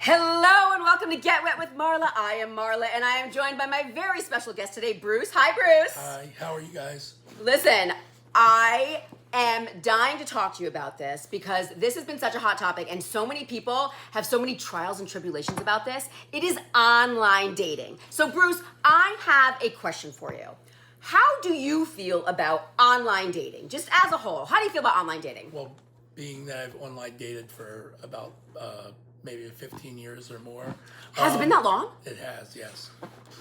Hello and welcome to Get Wet with Marla. I am Marla and I am joined by my very special guest today, Bruce. Hi, Bruce. Hi, how are you guys? Listen, I am dying to talk to you about this because this has been such a hot topic and so many people have so many trials and tribulations about this. It is online dating. So, Bruce, I have a question for you. How do you feel about online dating, just as a whole? How do you feel about online dating? Well, being that I've online dated for about maybe 15 years or more. Has it been that long? It has, yes.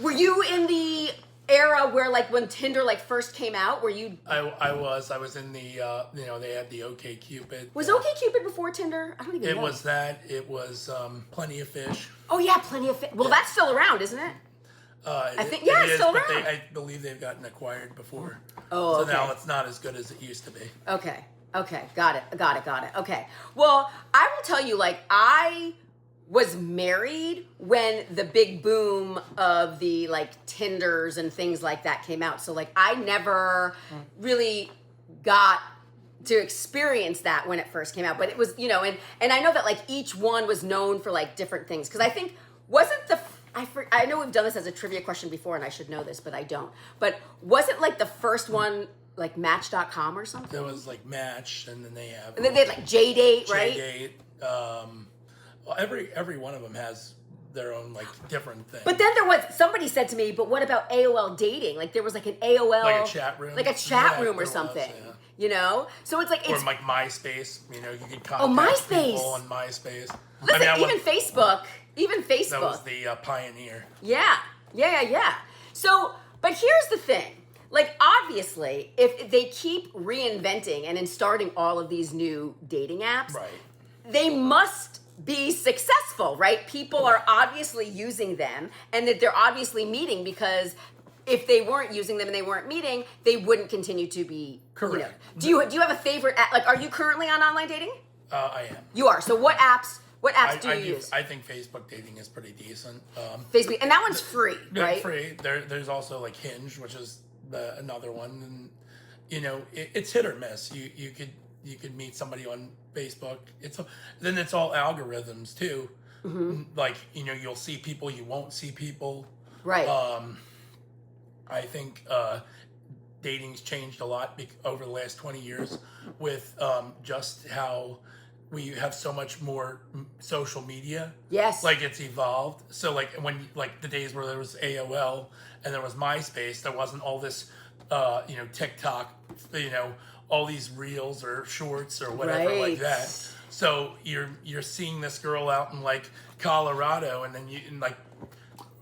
Were you in the era where, like, when Tinder, like, first came out, were you... I was in the, they had the OkCupid. Was OkCupid before Tinder? I don't even know. It was that. It was Plenty of Fish. Oh, yeah, Plenty of Fish. Well, that's still around, isn't it? I think, yeah, it's still around. I believe they've gotten acquired before. Oh, so okay. now it's not as good as it used to be. Okay, got it. Okay. Well, I will tell you, like, I was married when the big boom of the, like, Tinders and things like that came out. So, like, I never really got to experience that when it first came out. But it was, and I know that, like, each one was known for, like, different things. Because I think, wasn't the... I know we've done this as a trivia question before, and I should know this, but I don't. But wasn't, like, the first one... like Match.com or something? There was like Match, and then they have... And then they had like J-Date, right? J-Date. Well, every one of them has their own like different thing. But then there was, somebody said to me, but what about AOL dating? Like there was like an AOL... Like a chat room? Like a chat room or there something. was, yeah. You know? So it's like... Or like MySpace, you could contact MySpace. people on MySpace. Listen, Facebook. That was the pioneer. Yeah. So, but here's the thing. Like, obviously, if they keep reinventing and starting all of these new dating apps, right, they must be successful, right? People are obviously using them, and that they're obviously meeting, because if they weren't using them and they weren't meeting, they wouldn't continue to be... Correct. Do you have a favorite app? Like, are you currently on online dating? I am. You are. So what apps do you use? I think Facebook dating is pretty decent. Facebook, and that one's free, right? Free. There's also like Hinge, which is another one, and it's hit or miss. You could meet somebody on Facebook. Then it's all algorithms too. Mm-hmm. Like you'll see people, you won't see people. Right. I think dating's changed a lot over the last 20 years with just how we have so much more social media. Yes. Like it's evolved. So like when the days where there was AOL and there was MySpace, there wasn't all this TikTok, all these reels or shorts or whatever like that. So you're seeing this girl out in like Colorado, and then like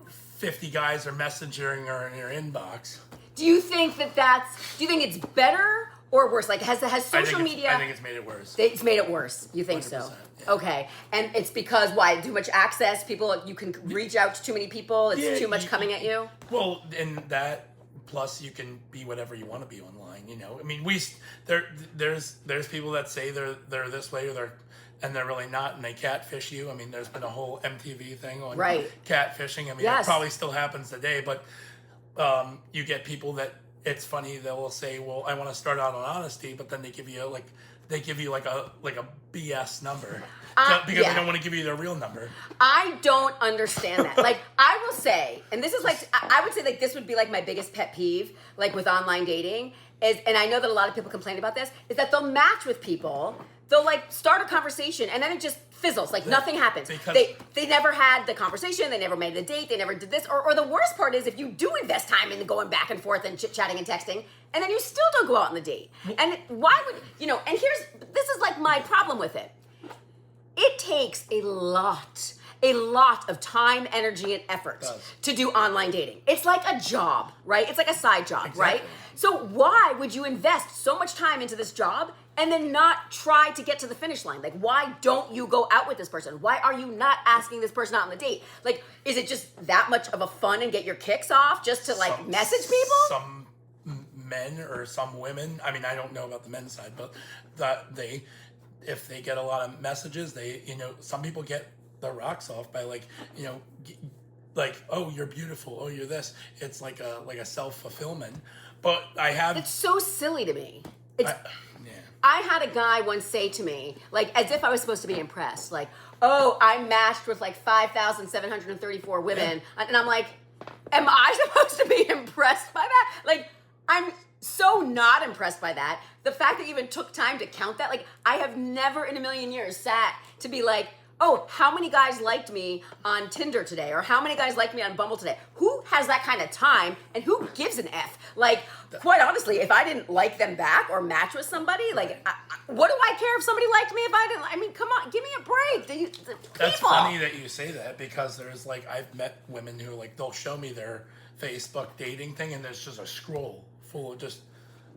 50 guys are messaging her in your inbox. Do you think it's better or worse? Like has social media... I think it's made it worse. It's made it worse. You think so? Yeah. Okay. And it's because why? Too much access? People, you can reach out to too many people? It's too much coming at you? Well, and that, plus you can be whatever you want to be online, I mean, there's people that say they're this way and they're really not, and they catfish you. I mean, there's been a whole MTV thing on catfishing. I mean, It probably still happens today, but you get people that, it's funny, they will say, well, I want to start out on honesty, but then they give you like a BS number because they don't want to give you their real number. I don't understand that. Like, I will say, and this is like, I would say like this would be like my biggest pet peeve, like with online dating, and I know that a lot of people complain about this, is that they'll match with people, they'll like start a conversation, and then it just fizzles, like nothing happens. They never had the conversation, they never made a date, they never did this, or the worst part is if you do invest time in going back and forth and chit-chatting and texting, and then you still don't go out on the date. And why would, and this is like my problem with it. It takes a lot of time, energy, and effort to do online dating. It's like a job, right? It's like a side job, right? So why would you invest so much time into this job and then not try to get to the finish line? Like, why don't you go out with this person? Why are you not asking this person out on the date? Like, is it just that much of a fun and get your kicks off just to like message people? Some men or some women, I mean, I don't know about the men's side, but if they get a lot of messages, some people get their rocks off by like, oh, you're beautiful, oh, you're this. It's like a self-fulfillment. But it's so silly to me. I had a guy once say to me, like, as if I was supposed to be impressed, like, oh, I matched with like 5,734 women. And I'm like, am I supposed to be impressed by that? Like, I'm so not impressed by that. The fact that you even took time to count that, like, I have never in a million years sat to be like, oh, how many guys liked me on Tinder today? Or how many guys liked me on Bumble today? Who has that kind of time and who gives an F? Like, quite honestly, if I didn't like them back or match with somebody, like, what do I care if somebody liked me if I didn't? I mean, come on, give me a break. People. That's funny that you say that, because there's like, I've met women who like, they'll show me their Facebook dating thing and there's just a scroll full of just.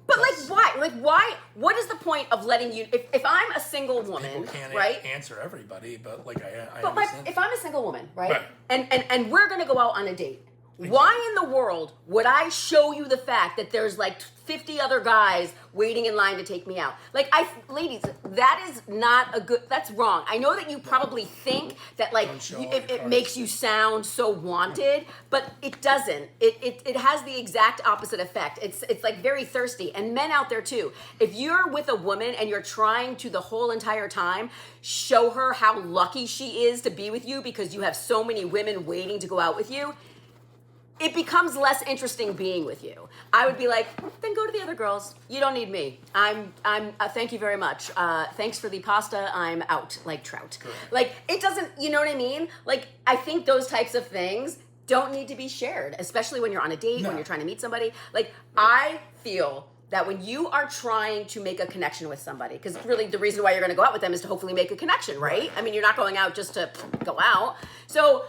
But like, why? Like, why? What is the point of letting you? If I'm a single woman, people can't right? Answer everybody, but like I But understand. if I'm a single woman, right? And we're gonna go out on a date. Why in the world would I show you the fact that there's like 50 other guys waiting in line to take me out? Like, ladies, that is not a good, that's wrong. I know that you probably think that like it makes you sound so wanted, but it doesn't. It has the exact opposite effect. It's like very thirsty. And men out there too. If you're with a woman and you're trying to the whole entire time show her how lucky she is to be with you because you have so many women waiting to go out with you, it becomes less interesting being with you. I would be like, then go to the other girls. You don't need me. I'm. Thank you very much. Thanks for the pasta. I'm out like trout. Correct. Like, it doesn't. You know what I mean? Like, I think those types of things don't need to be shared, especially when you're on a date, when you're trying to meet somebody. Like, I feel that when you are trying to make a connection with somebody, because really the reason why you're going to go out with them is to hopefully make a connection, right? I mean, you're not going out just to go out. So,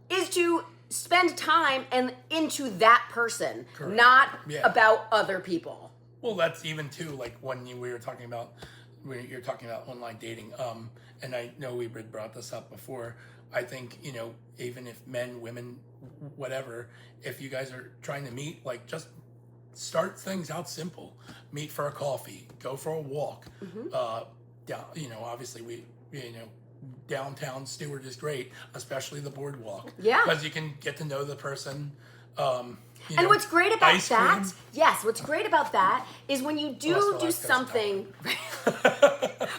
is to spend time and into that person, not about other people. Well, that's even too like when you're talking about online dating. And I know we brought this up before. I think, you know, even if men, women, whatever, if you guys are trying to meet, like, just start things out simple. Meet for a coffee, go for a walk. You know, obviously downtown Stewart is great, especially the boardwalk. Yeah. Because you can get to know the person. And what's great about that, what's great about that is when you do something,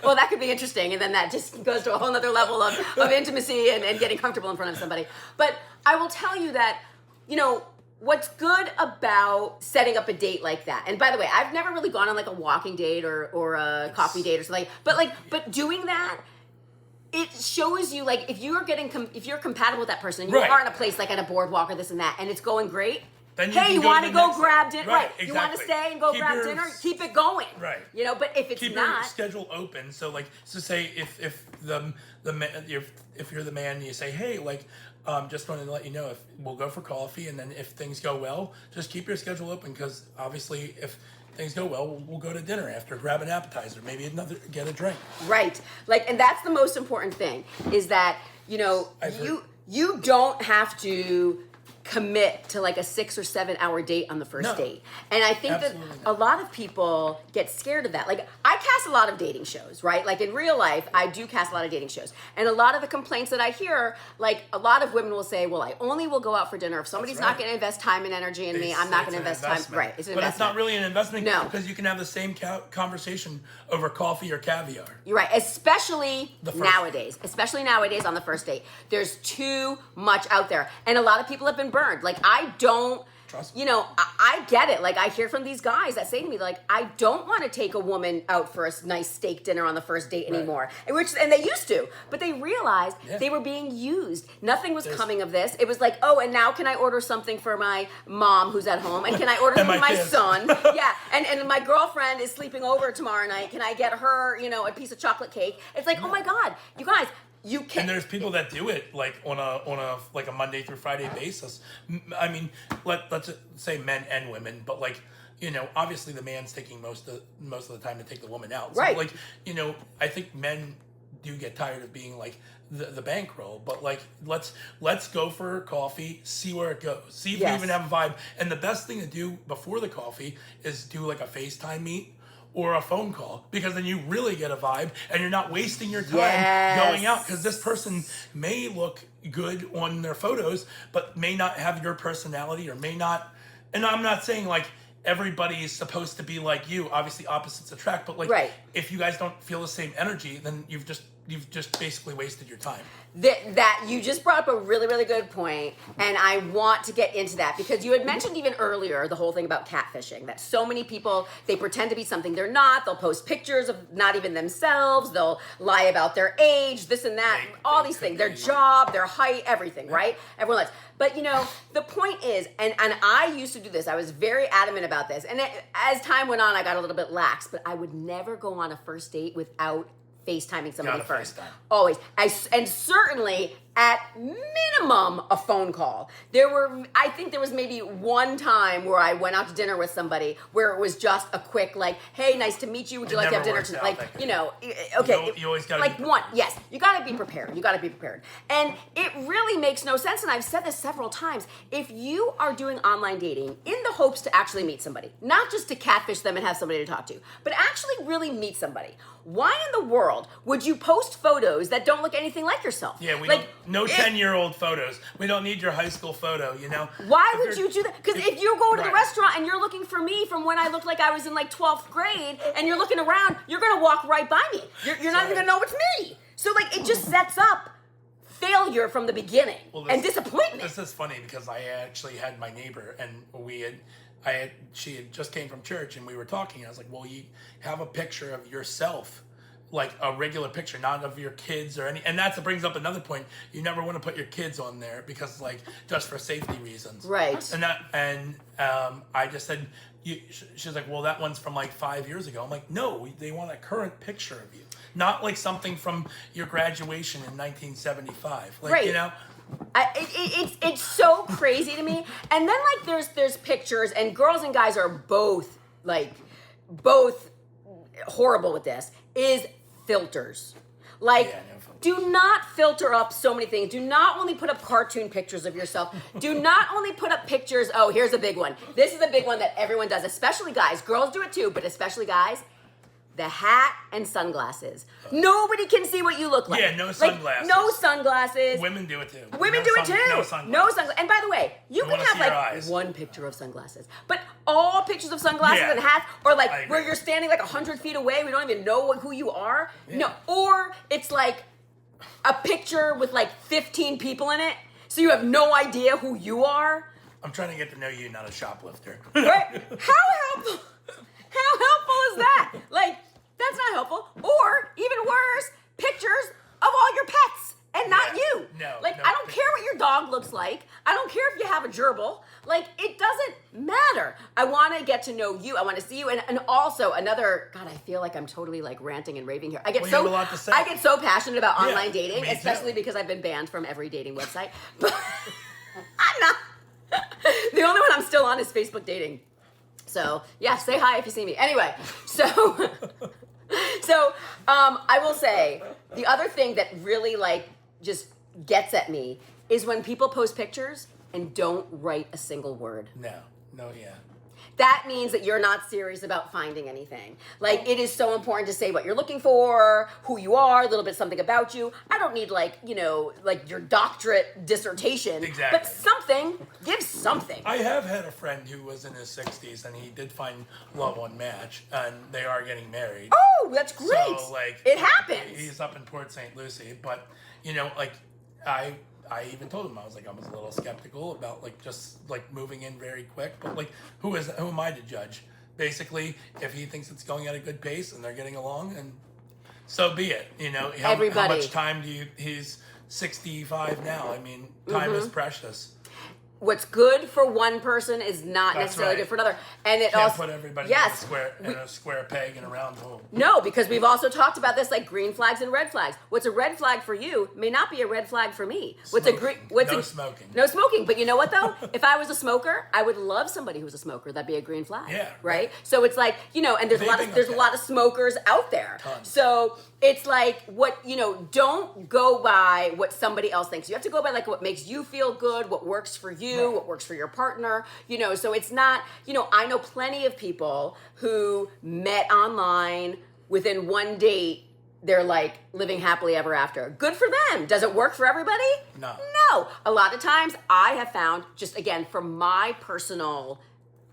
well, that could be interesting, and then that just goes to a whole nother level of intimacy and getting comfortable in front of somebody. But I will tell you that, you know, what's good about setting up a date like that, and by the way, I've never really gone on like a walking date or a coffee date or something, but doing that, it shows you, like, if you're compatible with that person, you are in a place like at a boardwalk or this and that, and it's going great. Then you want to go grab dinner? Right. Exactly. You want to stay and go grab dinner? Keep it going. Right. You know, but if it's keep your schedule open. So, like, so say if you're the man, and you say, hey, like, just wanted to let you know if we'll go for coffee, and then if things go well, just keep your schedule open, because obviously if things go well, we'll go to dinner after, grab an appetizer, maybe get a drink. Right. Like, and that's the most important thing, is that, you know, you don't have to commit to like a 6 or 7 hour date on the first date. And I think that a lot of people get scared of that. Like, I cast a lot of dating shows, right? Like, in real life, I do cast a lot of dating shows. And a lot of the complaints that I hear, like, a lot of women will say, well, I only will go out for dinner if somebody's not going to invest time and energy in me. I'm not going to invest time. Right. It's an investment. But it's not really an investment, because you can have the same conversation over coffee or caviar. You're right. Especially nowadays on the first date. There's too much out there. And a lot of people have been burned. Like, I don't, you know, I get it. Like, I hear from these guys that say to me, like, I don't want to take a woman out for a nice steak dinner on the first date anymore. And they used to, but they realized they were being used. Nothing was coming of this. It was like, oh, and now can I order something for my mom who's at home? And can I order something for my son? And my girlfriend is sleeping over tomorrow night. Can I get her, you know, a piece of chocolate cake? It's like, oh my God, you guys, you can. And there's people that do it like on a like a Monday through Friday basis. I mean, let's say men and women, but like, you know, obviously the man's taking most of the time to take the woman out. So, right. Like, you know, I think men do get tired of being like the bankroll, but like let's go for coffee, see where it goes, see if we even have a vibe. And the best thing to do before the coffee is do like a FaceTime meet or a phone call, because then you really get a vibe and you're not wasting your time going out, because this person may look good on their photos but may not have your personality, or may not. And I'm not saying like everybody is supposed to be like you. Obviously, opposites attract, but like, Right. if you guys don't feel the same energy, then you've just basically wasted your time. That you just brought up a really, really good point, and I want to get into that because you had mentioned even earlier the whole thing about catfishing, that so many people, they pretend to be something they're not. They'll post pictures of not even themselves. They'll lie about their age, this and that, all these things, their job, their height, everything, right? Everyone lets. But, the point is, and I used to do this. I was very adamant about this. And as time went on, I got a little bit lax, but I would never go on a first date without FaceTiming somebody Gotta first. FaceTime. Always. And certainly at minimum a phone call. I think there was maybe one time where I went out to dinner with somebody where it was just a quick like, hey, nice to meet you. Would you like to have dinner tonight? Okay. You always gotta like be one. Yes. You gotta be prepared. You gotta be prepared. And it really makes no sense. And I've said this several times. If you are doing online dating in the hopes to actually meet somebody, not just to catfish them and have somebody to talk to, but actually really meet somebody, why in the world would you post photos that don't look anything like yourself? Yeah, no 10-year-old photos. We don't need your high school photo, Why would you do that? Because if you go to the right. restaurant and you're looking for me from when I looked like I was in like 12th grade and you're looking around, you're going to walk right by me. You're not even going to know it's me. So like it just sets up failure from the beginning and disappointment. This is funny because I actually had my neighbor and she had just came from church and we were talking and I was like, well, you have a picture of yourself, like a regular picture, not of your kids or any, and that brings up another point. You never want to put your kids on there because like just for safety reasons. Right. And I just said, she's like, well, that one's from like 5 years ago. I'm like, no, they want a current picture of you, not like something from your graduation in 1975. Like, right. It's so crazy to me. And then like there's pictures, and girls and guys are both horrible with this, is filters. Like, do not filter up so many things. Do not only put up cartoon pictures of yourself. Do not only put up pictures. Oh, here's a big one. This is a big one that everyone does, especially guys. Girls do it too, but especially guys. The hat and sunglasses. Nobody can see what you look like. Yeah, no sunglasses. No sunglasses. Women do it too. Women do it too. No sunglasses. No sunglasses. And by the way, you can have like one picture of sunglasses, but all pictures of sunglasses and hats, or like where you're standing like 100 feet away, we don't even know who you are. Yeah. No, or it's like a picture with like 15 people in it, so you have no idea who you are. I'm trying to get to know you, not a shoplifter. Right? How helpful? How helpful is that? Like, that's not helpful. Or, even worse, pictures of all your pets and not you. No. Like, I don't care what your dog looks like. I don't care if you have a gerbil. Like, it doesn't matter. I want to get to know you. I want to see you. And also, God, I feel like I'm totally like ranting and raving here. I get you have a lot to say. I get so passionate about online dating, me too. especially because I've been banned from every dating website. But I'm not. The only one I'm still on is Facebook dating. So, yeah, say hi if you see me. Anyway, so I will say the other thing that really like just gets at me is when people post pictures and don't write a single word. No, That means that you're not serious about finding anything. Like, it is so important to say what you're looking for, who you are, a little bit something about you. I don't need like your doctorate dissertation. Exactly. But something, give something. I have had a friend who was in his 60s and he did find love on Match and they are getting married. Oh, that's great. So, like, it happens. He's up in Port St. Lucie, but like I even told him I was a little skeptical about just moving in very quick, but like who am I to judge? Basically, if he thinks it's going at a good pace and they're getting along, and so be it. How much time he's 65 now. I mean, time is precious. What's good for one person is not necessarily good for another, and it Can't also put everybody in a square peg in a round hole. No, because we've also talked about this, like green flags and red flags. What's a red flag for you may not be a red flag for me. No smoking. No smoking. But you know what though? If I was a smoker, I would love somebody who's a smoker. That'd be a green flag. Yeah. Right. So it's like and there's a lot of smokers out there. Tons. So it's like don't go by what somebody else thinks. You have to go by like what makes you feel good, what works for you, what works for your partner. So it's not. I know plenty of people who met online. Within one date, they're like living happily ever after. Good for them. Does it work for everybody? No. A lot of times I have found, just again, from my personal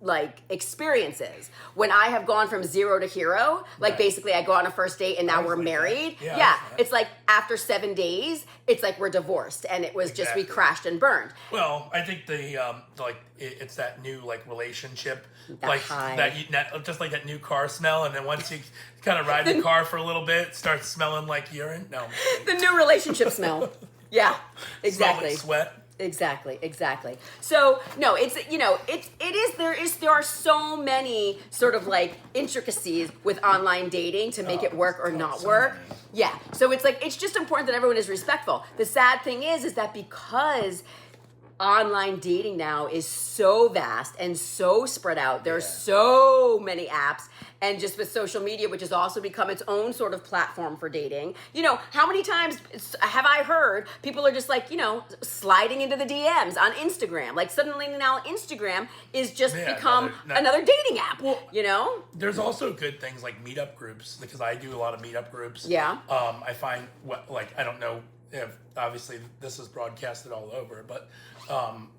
like experiences. When I have gone from 0 to hero, like Right. basically I go on a first date and now I was we're like that. married. Yeah, I Yeah, was that. it's like after 7 days, it's like we're divorced, and it was just we Exactly. crashed and burned. Well, I think it's that new like relationship, The like high. just like that new car smell, and then once you kind of ride the car for a little bit, it starts smelling like urine. No, The new relationship smell. Yeah, exactly. Smell like sweat. Exactly. So no, it's there are so many sort of like intricacies with online dating to make it work or not so work. many. Yeah. So it's like it's just important that everyone is respectful. The sad thing is that because online dating now is so vast and so spread out. There are so many apps, and just with social media, which has also become its own sort of platform for dating. You know, how many times have I heard people are just like, you know, sliding into the DMs on Instagram? Like suddenly now Instagram is just become another dating app, you know? There's also good things like meetup groups, because I do a lot of meetup groups. Yeah. I find I don't know if obviously this is broadcasted all over, but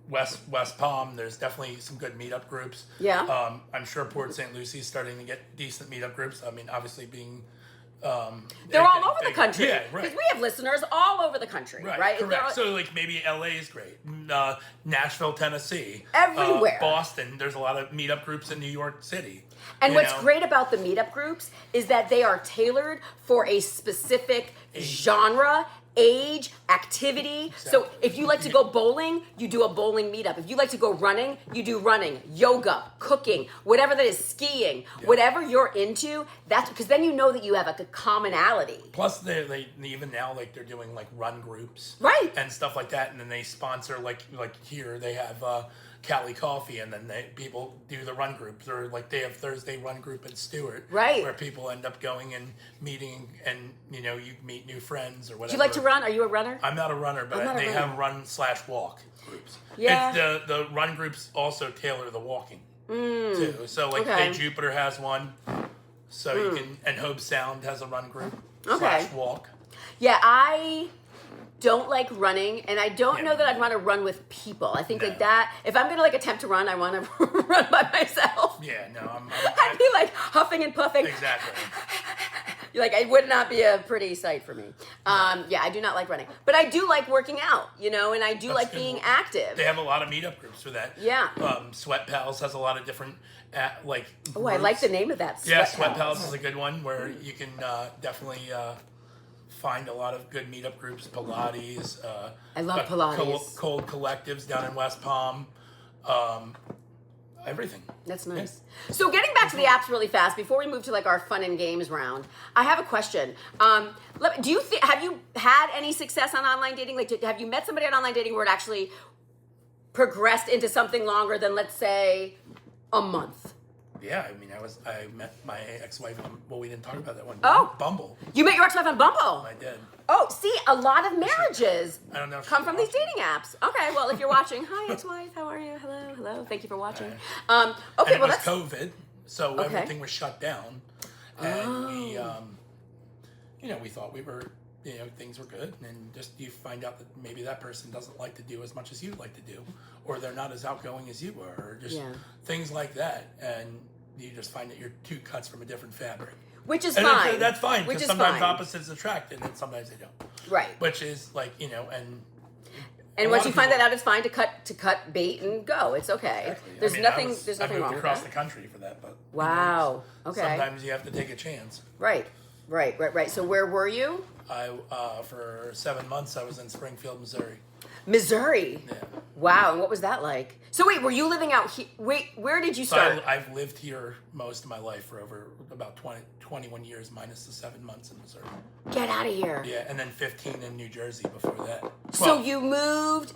West Palm, there's definitely some good meetup groups. Yeah. I'm sure Port St. Lucie is starting to get decent meetup groups. I mean, obviously being They're getting all over the bigger. country. Yeah, right. Because we have listeners all over the country, right? Correct. So like maybe LA is great. Nashville, Tennessee. Everywhere. Boston. There's a lot of meetup groups in New York City. And you what's know? great about the meetup groups is that they are tailored for a specific genre, age, activity. So if you like to go bowling, you do a bowling meetup. If you like to go running, you do running, yoga, cooking, whatever that is, skiing, whatever you're into, that's because then you know that you have like a commonality. Plus, they even now like they're doing like run groups, Right. and stuff like that, and then they sponsor like here they have Cali Coffee, and then people do the run groups, or like they have Thursday run group in Stewart, Right. where people end up going and meeting, and you know you meet new friends or whatever. Do you like to run? Are you a runner? I'm not a runner, but I'm not a they runner. have run/walk groups. Yeah. It's the run groups also tailor the walking too. So like Okay. Hey Jupiter has one, so you can, and Hope Sound has a run group Okay. /walk. Yeah, I don't like running, and I don't Yeah, know that me I'd want to run with people. I think No. like that, if I'm gonna like attempt to run, I want to run by myself. Yeah, no, I'd be like huffing and puffing. exactly. Like it would not be a pretty sight for me. Yeah, I do not like running, but I do like working out, you know, and I do That's like good. being active. They have a lot of meetup groups for that. Yeah. Sweat Pals has a lot of different like. Oh, I like the name of that. Yeah, Sweat Sweat Pals is a good one where you can definitely find a lot of good meetup groups. Pilates. I love Pilates. Cold collectives down in West Palm. Everything. That's nice. So getting back to the apps really fast before we move to like our fun and games round, I have a question. Have you had any success on online dating? Like, have you met somebody on online dating where it actually progressed into something longer than, let's say, a month? Yeah, I mean, I met my ex-wife on, well, we didn't talk about that one. Oh. Bumble. You met your ex-wife on Bumble? I did. Oh, see, a lot of marriages I don't know if come she's from these watching. dating apps. Okay, well, if you're watching, hi, ex-wife, how are you? Hello, thank you for watching. And Okay, it well, was that's COVID, so Okay. everything was shut down, and we, we thought we were, things were good, and just you find out that maybe that person doesn't like to do as much as you'd like to do, or they're not as outgoing as you were, or just things like that, and you just find that you're two cuts from a different fabric. which is And fine. that's fine, Which because is sometimes fine. opposites attract, and then sometimes they don't. Right. Which is like, and And a once lot you of find people- that out, it's fine to cut bait and go. It's okay. Exactly. There's I mean, nothing. I was- There's I nothing moved wrong with across that. the country for that, but Wow. Okay. sometimes you have to take a chance. Right. So where were you? I for 7 months I was in Springfield, Missouri. Missouri. Yeah. Wow. And what was that like? So wait, were you living out here? Wait, where did you So start? I've lived here most of my life for over about 21 years, minus the 7 months in Missouri. Get out of here. Yeah, and then 15 in New Jersey before that. So Well, you moved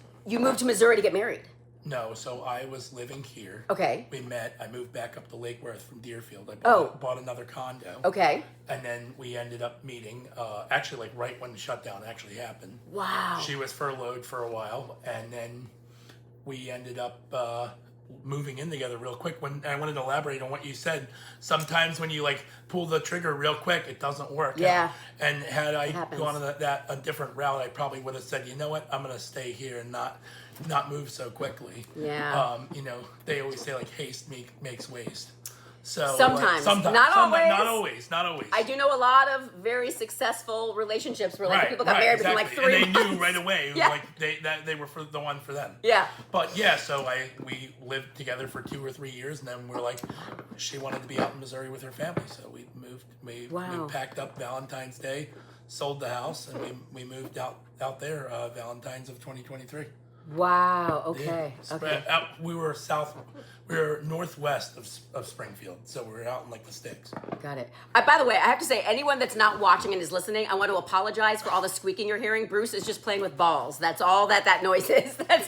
to Missouri to get married. No, so I was living here. Okay. We met. I moved back up to Lake Worth from Deerfield. I bought another condo. Okay. And then we ended up meeting, actually, like right when the shutdown actually happened. Wow. She was furloughed for a while, and then we ended up moving in together real quick. When I wanted to elaborate on what you said, sometimes when you like pull the trigger real quick, it doesn't work. Yeah. And had I happens. gone on that a different route, I probably would have said, you know what, I'm gonna stay here and not move so quickly. Yeah. You know, they always say like haste makes waste. So Sometimes. Not always. Not always. I do know a lot of very successful relationships where like people got married within like 3 and they months. knew right away Yeah. like they were for the one for them. Yeah. But yeah, so we lived together for 2 or 3 years, and then we're like, she wanted to be out in Missouri with her family, so we moved. We packed up Valentine's Day, sold the house, and we moved out there Valentine's of 2023. Wow. Okay. Yeah. Okay. We were northwest of Springfield, so we were out in like the sticks. Got it. By the way, I have to say, anyone that's not watching and is listening, I want to apologize for all the squeaking you're hearing. Bruce is just playing with balls. That's all that noise is. That's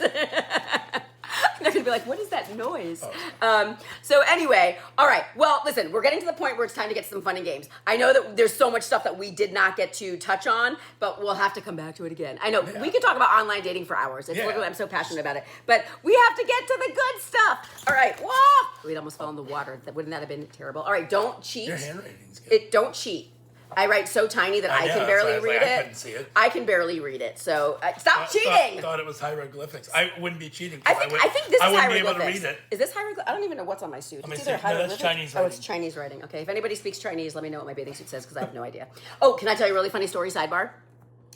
they're gonna be like, what is that noise? Oh. So anyway, all right. Well, listen, we're getting to the point where it's time to get to some fun and games. I know that there's so much stuff that we did not get to touch on, but we'll have to come back to it again. I know we could talk about online dating for hours. It's literally, I'm so passionate about it. But we have to get to the good stuff. All right. Whoa! We almost fell in the water. Wouldn't that have been terrible? All right. Don't cheat. Your handwriting's good. Don't cheat. I write so tiny that I can barely read it. I couldn't see it. I can barely read it. So stop cheating. I thought it was hieroglyphics. I wouldn't be cheating. I think this is I wouldn't hieroglyphics. be able to read it. Is this hieroglyphics? I don't even know what's on my suit. It's either No, hieroglyphics. that's Chinese Oh, writing. it's Chinese writing. Okay. If anybody speaks Chinese, let me know what my bathing suit says because I have no idea. Oh, can I tell you a really funny story? Sidebar.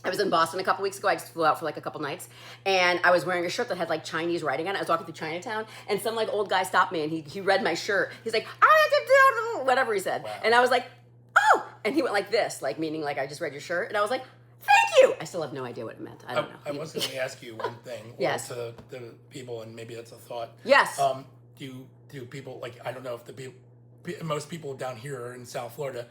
I was in Boston a couple weeks ago. I just flew out for like a couple nights, and I was wearing a shirt that had like Chinese writing on it. I was walking through Chinatown, and some like old guy stopped me, and he read my shirt. He's like, whatever he said, and I was like, oh, and he went like this, like meaning like I just read your shirt, and I was like, thank you. I still have no idea what it meant. I don't know. I was going to ask you one thing. Yes. To the people, and maybe that's a thought. Yes. Do people like? I don't know if the people, most people down here are in South Florida.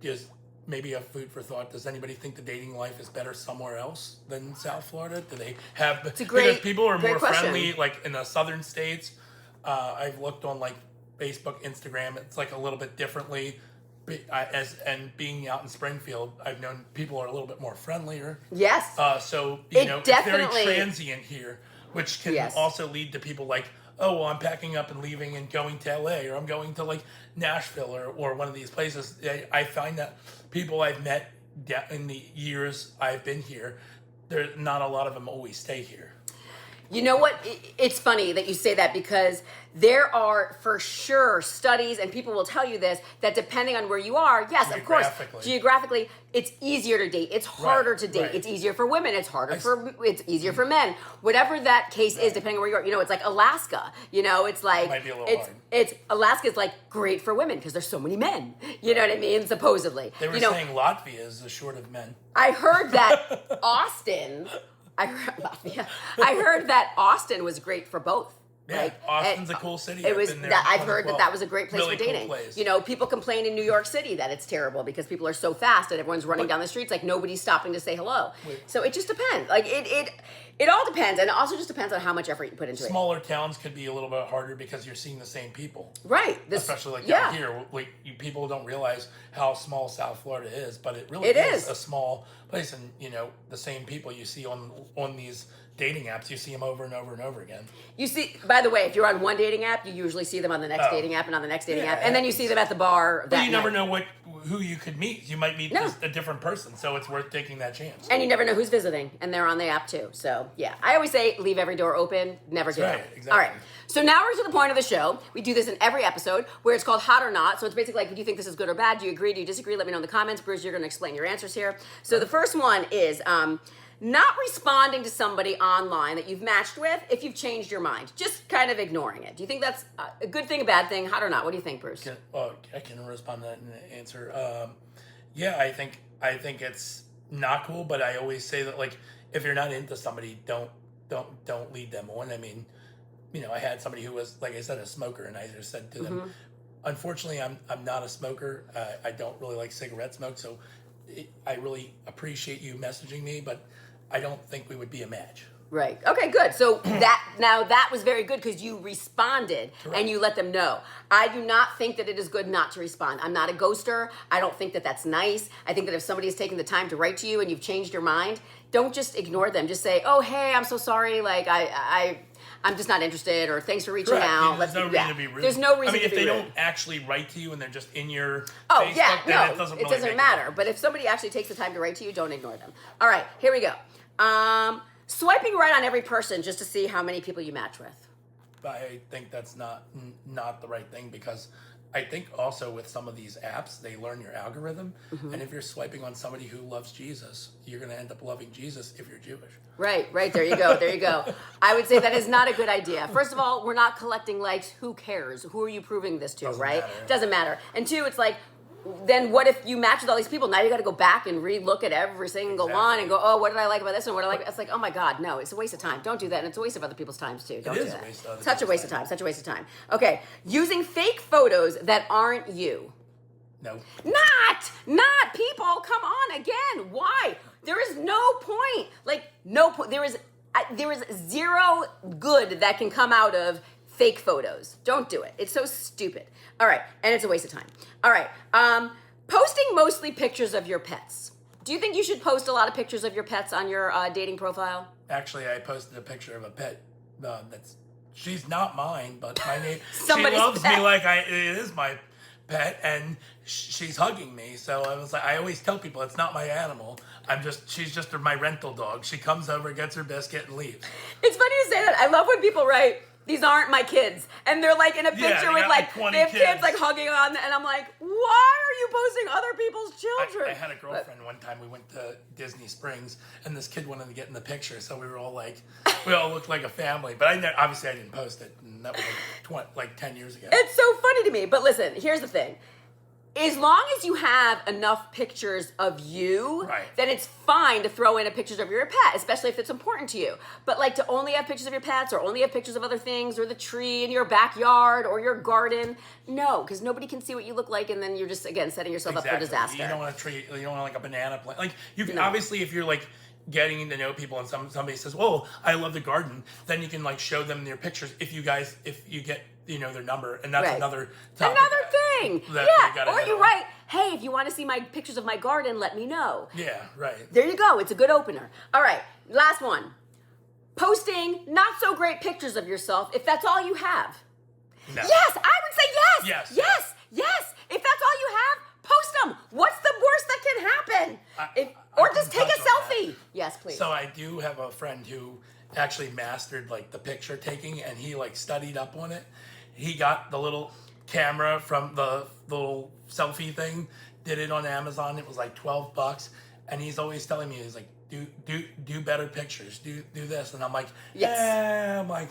Just maybe a food for thought. Does anybody think the dating life is better somewhere else than South Florida? Do they have? It's a great, because people are more question. friendly, like in the southern states. I've looked on like Facebook, Instagram. It's like a little bit differently. And being out in Springfield, I've known people are a little bit more friendlier. Yes. So It definitely- it's very transient here, which can also lead to people like, oh, well, I'm packing up and leaving and going to LA, or I'm going to like Nashville or one of these places. I find that people I've met in the years I've been here, not a lot of them always stay here. You know what? It's funny that you say that because there are for sure studies, and people will tell you this, that depending on where you are, yes, of course, geographically, it's easier to date. It's harder to date. Right. It's easier for women. It's it's easier for men. Whatever that case is, depending on where you are. You know, it's like Alaska. You know, it's like it might be a little hard. It's Alaska's like great for women because there's so many men. You know what I mean? Supposedly, they were saying Latvia is the short of men. I heard that Austin. I heard that Austin was great for both. Yeah, like, Austin's a cool city. I've heard that was a great place really for dating. Cool place. You know, people complain in New York City that it's terrible because people are so fast and everyone's running down the streets like nobody's stopping to say hello. So it just depends. Like it all depends, and it also just depends on how much effort you put into it. Smaller towns could be a little bit harder because you're seeing the same people. Right. Especially like down here, like people don't realize how small South Florida is, but it really is a small place, and you know the same people you see on these dating apps, you see them over and over and over again. You see, by the way, if you're on one dating app, you usually see them on the next dating app and on the next dating app, and then you see them at the bar. But you never know who you could meet. You might meet a different person, so it's worth taking that chance. And you never know who's visiting, and they're on the app too. So yeah, I always say leave every door open, never give up. Exactly. All right. So now we're to the point of the show. We do this in every episode where it's called Hot or Not. So it's basically like, do you think this is good or bad? Do you agree? Do you disagree? Let me know in the comments. Bruce, you're going to explain your answers here. So the first one is not responding to somebody online that you've matched with if you've changed your mind. Just kind of ignoring it. Do you think that's a good thing, a bad thing? Hot or not? What do you think, Bruce? I can respond to that in the answer. Yeah, I think it's not cool, but I always say that like if you're not into somebody, don't lead them on. I mean, you know, I had somebody who was, like I said, a smoker, and I just said to them, unfortunately, I'm not a smoker. I don't really like cigarette smoke, so I really appreciate you messaging me, but I don't think we would be a match. Right. Okay, good. So that was very good because you responded and you let them know. I do not think that it is good not to respond. I'm not a ghoster. I don't think that that's nice. I think that if somebody has taken the time to write to you and you've changed your mind, don't just ignore them. Just say, "Oh, hey, I'm so sorry. Like I'm just not interested, or thanks for reaching Correct. out. There's no reason to be rude. There's no reason I mean, to if be they rude. don't actually write to you and they're just in your Oh, Facebook, yeah, then no, it doesn't it really doesn't make matter. But if somebody actually takes the time to write to you, don't ignore them. All right, here we go. Swiping right on every person just to see how many people you match with. I think that's not the right thing, because I think also with some of these apps, they learn your algorithm. And if you're swiping on somebody who loves Jesus, you're going to end up loving Jesus if you're Jewish. Right. There you go. I would say that is not a good idea. First of all, we're not collecting likes. Who cares? Who are you proving this to, Doesn't right? matter. Doesn't matter. And two, it's like, then what if you match with all these people? Now you got to go back and re-look at every single one and go, oh, what did I like about this one? What did I like? It's like, oh my God, no, it's a waste of time. Don't do that. And it's a waste of other people's times too. Don't do that. Such a waste of time. Such a waste of time. Okay, using fake photos that aren't you. No. Not people. Come on again. Why? There is no point. Like no point. There is zero good that can come out of fake photos. Don't do it. It's so stupid. All right, and it's a waste of time. All right, posting mostly pictures of your pets. Do you think you should post a lot of pictures of your pets on your dating profile? Actually, I posted a picture of a pet she's not mine, but my name. She Somebody's loves pet. me like it is my pet, and she's hugging me. So I was like, I always tell people it's not my animal. She's just my rental dog. She comes over, gets her biscuit, and leaves. It's funny you say that. I love when people write, these aren't my kids. And they're like in a picture with like 20 they have kids like hugging on, and I'm like, why are you posting other people's children? I had a girlfriend one time. We went to Disney Springs, and this kid wanted to get in the picture, so we were all like, we all looked like a family. But obviously I didn't post it, and that was like 10 years ago. It's so funny to me. But listen, here's the thing. As long as you have enough pictures of you, Right. then it's fine to throw in a pictures of your pet, especially if it's important to you. But like to only have pictures of your pets or only have pictures of other things or the tree in your backyard or your garden, no, because nobody can see what you look like, and then you're just, again, setting yourself up for disaster. You don't want a tree. You don't want like a banana plant. Like you can obviously, if you're like getting to know people and somebody says, "Whoa, I love the garden," then you can like show them your pictures. If you get their number, and that's Right. another topic thing. that you gotta Or hit you on. write, hey, if you want to see my pictures of my garden, let me know. Yeah, right. There you go. It's a good opener. All right, last one. Posting not so great pictures of yourself if that's all you have. No. Yes, I would say yes. Yes. Yes. If that's all you have, post them. What's the worst that can happen? Or I just can take a touch on that. selfie. Yes, please. So I do have a friend who actually mastered like the picture taking, and he like studied up on it. He got the little camera from the little selfie thing, did it on Amazon. It was like $12, and he's always telling me, he's like, do better pictures, do this, and I'm like, Yes. yeah, I'm like,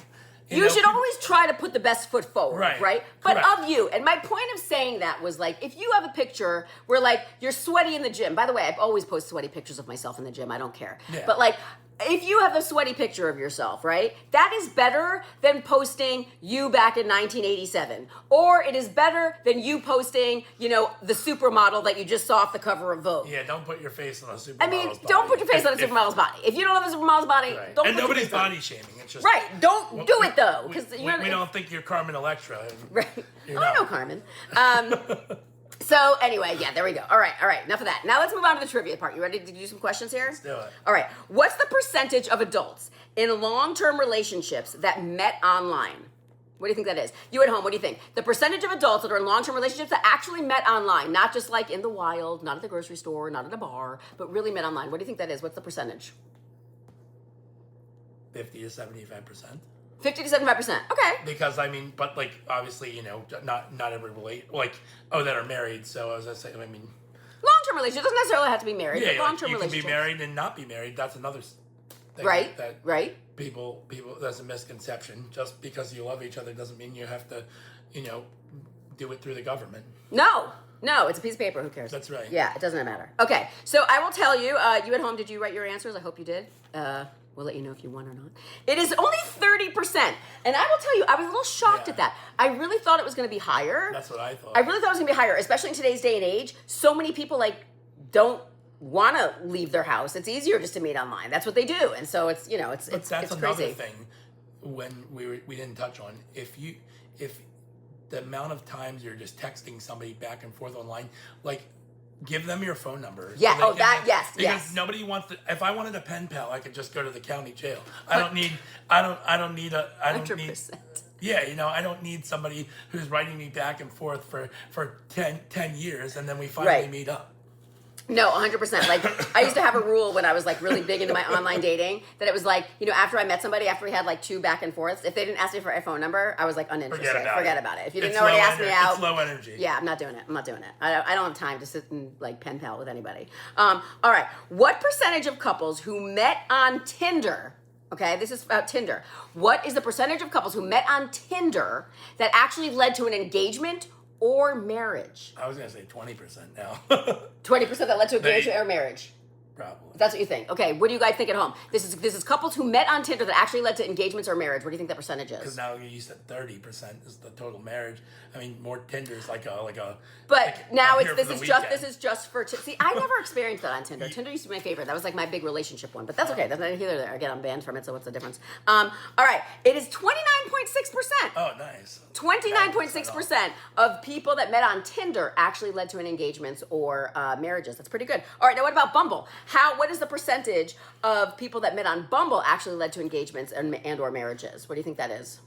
you should always try to put the best foot forward, right? But Correct. of you. And my point of saying that was like, if you have a picture where like you're sweaty in the gym, by the way, I've always posted sweaty pictures of myself in the gym. I don't care. Yeah. But like, if you have a sweaty picture of yourself, right? That is better than posting you back in 1987. Or it is better than you posting, the supermodel that you just saw off the cover of Vogue. Yeah, don't put your face on a supermodel's I mean, body. don't put your face on a supermodel's body. If you don't love a supermodel's body, Right. don't And put your nobody's face on it. body shaming. It's just Right. Don't do it though. Because we don't think you're Carmen Electra. Right. You're Oh, I not. know Carmen. So anyway, yeah, there we go. All right. Enough of that. Now let's move on to the trivia part. You ready to do some questions here? Let's do it. All right. What's the percentage of adults in long-term relationships that met online? What do you think that is? You at home, what do you think? The percentage of adults that are in long-term relationships that actually met online, not just like in the wild, not at the grocery store, not at a bar, but really met online. What do you think that is? What's the percentage? 50 to 75%. 50 to 75%. Okay. Because but like obviously, not every that are married. So as I say, Long-term relationships doesn't necessarily have to be married, but yeah, long-term you can relationships. be married and not be married. That's another thing. Right. That Right. People. That's a misconception. Just because you love each other doesn't mean you have to, do it through the government. No, it's a piece of paper. Who cares? That's right. Yeah, it doesn't matter. Okay, so I will tell you, you at home, did you write your answers? I hope you did. We'll let you know if you won or not. It is only 30%. And I will tell you, I was a little shocked at that. I really thought it was going to be higher. That's what I thought. I really thought it was going to be higher, especially in today's day and age. So many people, don't want to leave their house. It's easier just to meet online. That's what they do. And so it's, it's that's it's another crazy. thing when we didn't touch on. If the amount of times you're just texting somebody back and forth online, like give them your phone number. Yeah. So Oh, that. Yes. because Yes. nobody wants to. If I wanted a pen pal, I could just go to the county jail. I don't need. I don't need a. I don't 100%. need. Yeah, I don't need somebody who's writing me back and forth for 10 years and then we finally Right. meet up. No, 100%. Like, I used to have a rule when I was like really big into my online dating that it was like, after I met somebody, after we had like 2 back and forths, if they didn't ask me for a phone number, I was like uninterested. Forget about it. If you didn't already ask me out, it's low energy. yeah, I'm not doing it. I don't have time to sit and like pen pal with anybody. All right. What percentage of couples who met on Tinder? Okay, this is about Tinder. What is the percentage of couples who met on Tinder that actually led to an engagement or marriage? I was gonna say 20% now. 20% that led to engagement or marriage. Probably. That's what you think. Okay, what do you guys think at home? This is couples who met on Tinder that actually led to engagements or marriage. What do you think that percentage is? Because now you said 30% is the total marriage. I mean, more Tinder's like a. But like, now I'm here this for is the just weekend. see, I never experienced that on Tinder. Tinder used to be my favorite. That was like my big relationship one. But that's okay. That's neither here nor there. Again, I'm banned from it, so what's the difference? All right. It is 29.6%. Oh, nice. 29.6% of people that met on Tinder actually led to an engagements or marriages. That's pretty good. All right, now what about Bumble? What is the percentage of people that met on Bumble actually led to engagements and or marriages? What do you think that is?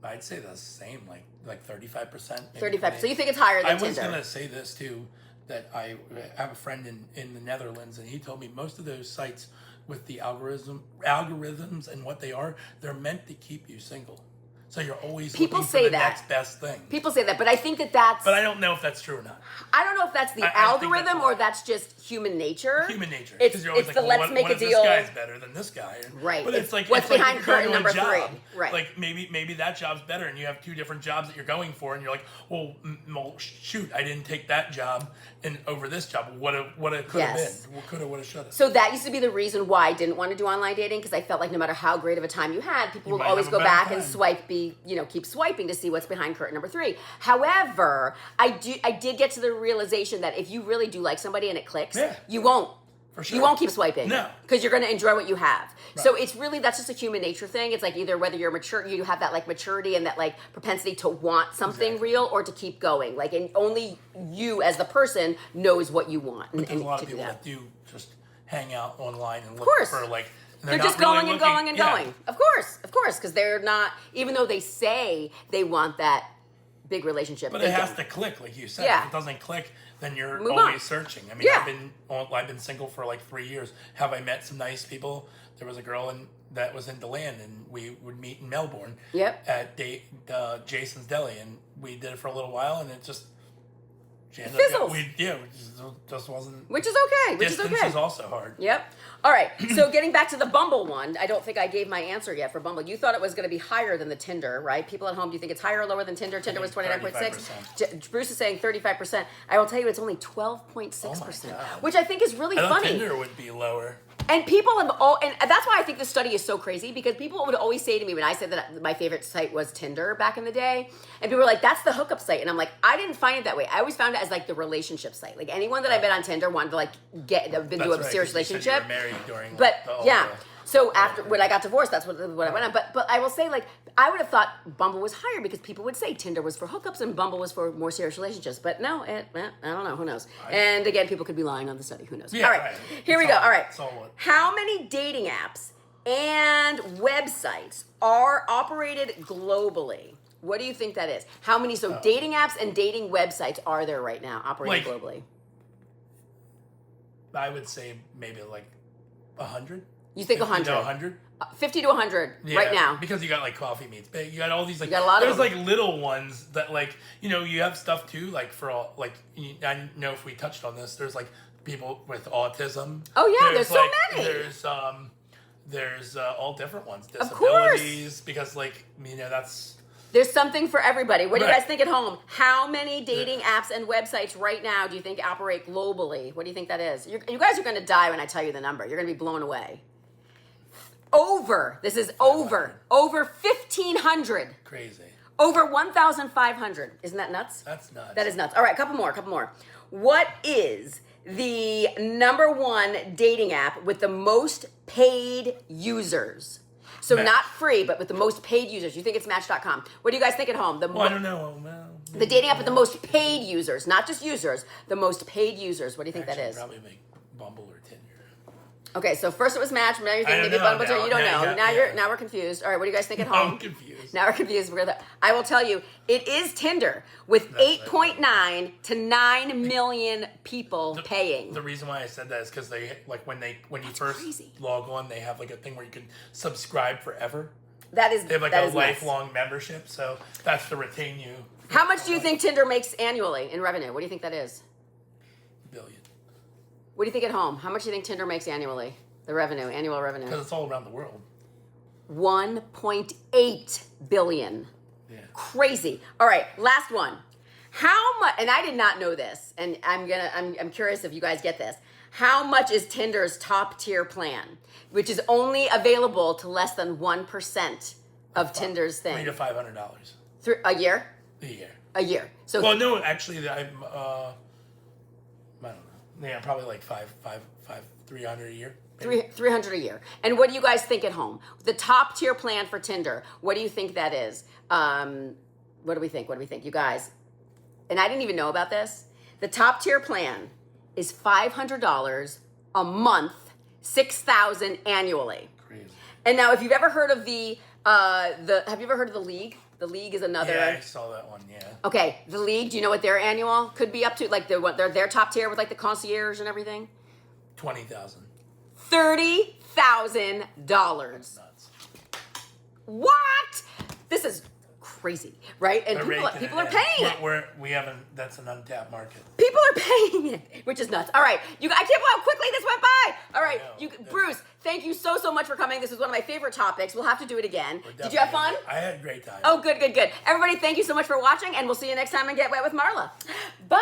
I'd say the same, like 35%. 35%. So you think it's higher than I was Tinder? gonna say this too, that I have a friend in the Netherlands, and he told me most of those sites with the algorithms and what they are, they're meant to keep you single. So you're always People looking say for the that. next best thing. People say that, but I think that's... But I don't know if that's true or not. I don't know if that's the I think algorithm that's or that's just human nature. Human nature. It's, Because you're always it's like, the well, let's what, make what a if deal. this guy's better than this guy? Right. But it's like what's it's behind like you go curtain to a number job. 3. Right. Like maybe that job's better, and you have 2 different jobs that you're going for, and you're like, well, shoot, I didn't take that job and over this job. What it could have Yes. been. What could have, would have, should have. So that used to be the reason why I didn't want to do online dating, because I felt like no matter how great of a time you had, people You will might always have a go bad back and time. keep swiping to see what's behind curtain number 3. However, I did get to the realization that if you really do like somebody and it clicks, Yeah. you won't. For sure. You won't keep swiping. No. Because you're going to enjoy what you have. Right. So it's really, that's just a human nature thing. It's like either whether you're mature, you have that like maturity and that like propensity to want something Exactly. real or to keep going. Like, and only you as the person knows what you want. But there's a lot to of do people that. that do just hang out online and look course. for like. They're not just really going and looking- going and yeah. going. Of course, because they're not, even though they say they want that big relationship. But they it has don't. to click, like you said. Yeah. If it doesn't click, then you're Move always on. searching. I mean, Yeah. I've been single for like 3 years. Have I met some nice people? There was a girl that was in DeLand, and we would meet in Melbourne. Yep. At Jason's Deli, and we did it for a little while, and it just. Fizzles. We just wasn't. Which is okay. Distance is also hard. Yep. All right. So getting back to the Bumble one, I don't think I gave my answer yet for Bumble. You thought it was going to be higher than the Tinder, right? People at home, do you think it's higher or lower than Tinder? Tinder was 29.6. Bruce is saying 35%. I will tell you, it's only 12.6%, God. which I think is really I thought funny. Tinder would be lower. And people have and that's why I think this study is so crazy, because people would always say to me when I said that my favorite site was Tinder back in the day, and people were like, that's the hookup site. And I'm like, I didn't find it that way. I always found it as like the relationship site. Like anyone that I met on Tinder wanted to like do a That's right, serious 'cause you said you relationship. were married during But the whole, yeah. So after when I got divorced, that's what I went on. But I will say, like, I would have thought Bumble was higher because people would say Tinder was for hookups and Bumble was for more serious relationships. But no, I don't know. Who knows? And again, people could be lying on the study. Who knows? Yeah, all right, right. here we It's go. all- All right. it's all what- How many dating apps and websites are operated globally? What do you think that is? How many? So dating apps and dating websites are there right now operating Like- globally? I would say maybe like 100. You think 100? 100. 50 to 100 right now. Because you got like Coffee Meets Bagel. You got all these like. You got a lot of there's them. like little ones that like you have stuff too like for all like I don't know if we touched on this. There's like people with autism. Oh, yeah, there's so many. There's all different ones. Of course. Disabilities because like that's. There's something for everybody. What do you Right. guys think at home? How many dating apps and websites right now do you think operate globally? What do you think that is? You guys are going to die when I tell you the number. You're going to be blown away. This is over 1,500. Crazy. Over 1,500. Isn't that nuts? That's nuts. That is nuts. All right, couple more. What is the number one dating app with the most paid users? So Match. not free, but with the most paid users. You think it's Match.com. What do you guys think at home? Well, I don't know. Well, The dating app with the most paid users, not just users, the most paid users. What do you think actually, that is? Probably like Bumble or Tinder. Okay, so first it was Match, now you I think don't maybe know Bumble. now. You don't Now know. you got- Now we're confused. All right, what do you guys think at home? I'm confused. Now we're confused. I will tell you, it is Tinder with That's 8.9 to 9 million people paying. The reason why I said that is because they like when you first crazy. log on, they have like a thing where you can subscribe forever. That is They have like that a is nuts. lifelong membership, so that's to retain you. How much do you think Tinder makes annually in revenue? What do you think that is? Billion. What do you think at home? How much do you think Tinder makes annually? The revenue, annual revenue. Because it's all around the world. 1.8 billion. Yeah. Crazy. All right, last one. How much? And I did not know this, and I'm curious if you guys get this. How much is Tinder's top tier plan, which is only available to less than 1% of Tinder's thing? $300 to $500 A year? a year. A year. So Well, no, actually, I don't know. Yeah, probably like 300 a year. maybe. 300 a year. And what do you guys think at home? The top tier plan for Tinder, what do you think that is? What do we think? What do we think? You guys, and I didn't even know about this. The top tier plan is $500 a month, $6,000 annually. Crazy. And now, if you've ever heard of have you ever heard of the League? The League is another. Yeah, I saw that one. Yeah. Okay, the League. Do you know what their annual could be up to? Like their top tier with like the concierge and everything. 20,000. $30,000. Nuts. What? This is crazy, right? And They're people raking are paying it. We haven't. That's an untapped market. People are paying it, which is nuts. All right, I can't believe how quickly this went by. All right, I know. Bruce, thank you so much for coming. This was one of my favorite topics. We'll have to do it again. Did you have fun? I had a great time. Oh, good. Everybody, thank you so much for watching, and we'll see you next time on Get Wet with Marla. Bye.